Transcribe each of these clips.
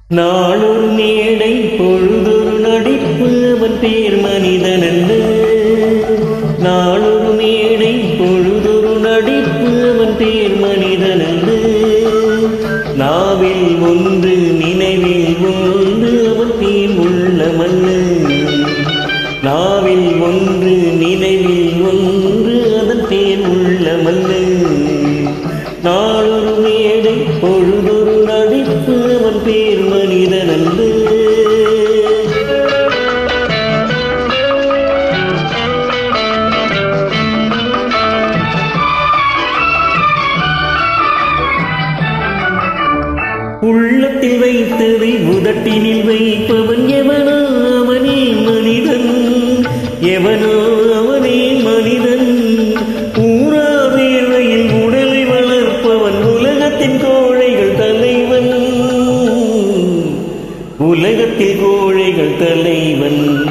நாளொரு மேடை பொழுதொரு நடிப்பு அவன் பேர் மனிதன் அல்ல. நாளொரு மேடை பொழுதொரு நடிப்பு அவன் பேர் மனிதன் அல்ல. நாவில் ஒன்று நினைவில் ஒன்று அவன் பேர் உள்ளமல்ல. நாவில் ஒன்று நினைவில் ஒன்று அதன் பேர் உள்ளமல்ல. நாளொரு மேடை பொழுதொரு நடிப்பு அவன் பேர் மனிதன் அல்ல. உள்ளத்தில் வைத்ததை உதட்டினில் வைப்பவன் எவனோ அவனே மனிதன். எவனோ அவனே மனிதன். ஊரா வேர்வையில் உடலை வளர்ப்பவன் உலகத்தின் கோழைகள் தலைவன். உலகத்தில் கோழைகள் தலைவன்.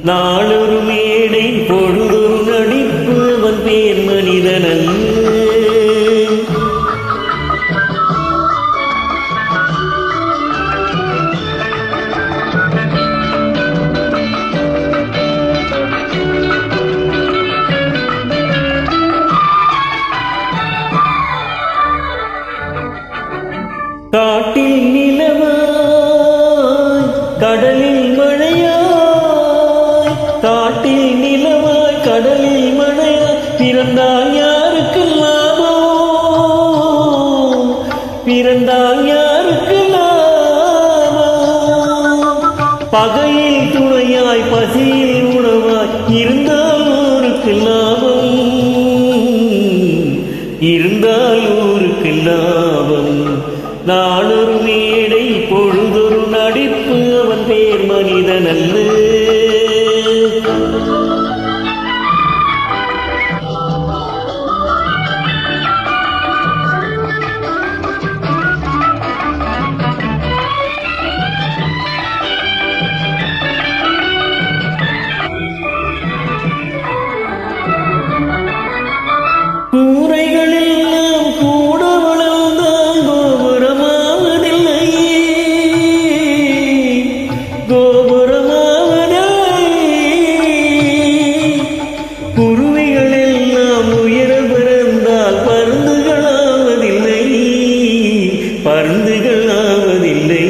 நாளொரு மேடை பொழுதொரு நடிப்பு அவன் பேர் மனிதன் அல்ல. காட்டில் நிலவாய் கடலில் மழையாய். காட்டில் நிலவாய் கடலில் மழையாய். பிறந்தால் யாருக்கு லாபம்? பிறந்தால் யாருக்கு லாபம்? பகையில் துணையாய் பசியில் உணவாய் இருந்தால் ஊருக்கு லாபம். இருந்தால் ஊருக்கு லாபம். நாளொரு மேடை பொழுதொரு நடிப்பு அவன் பேர் மனிதன் அல்ல. கூரைகளெல்லாம் கூட வளர்ந்தால் கோபுரமாவதில்லை. கோபுரமாவதில்லை. குருவிகள் எல்லாம் உயர பிறந்தால் பருந்துகளாவதில்லை. பருந்துகளாவதில்லை.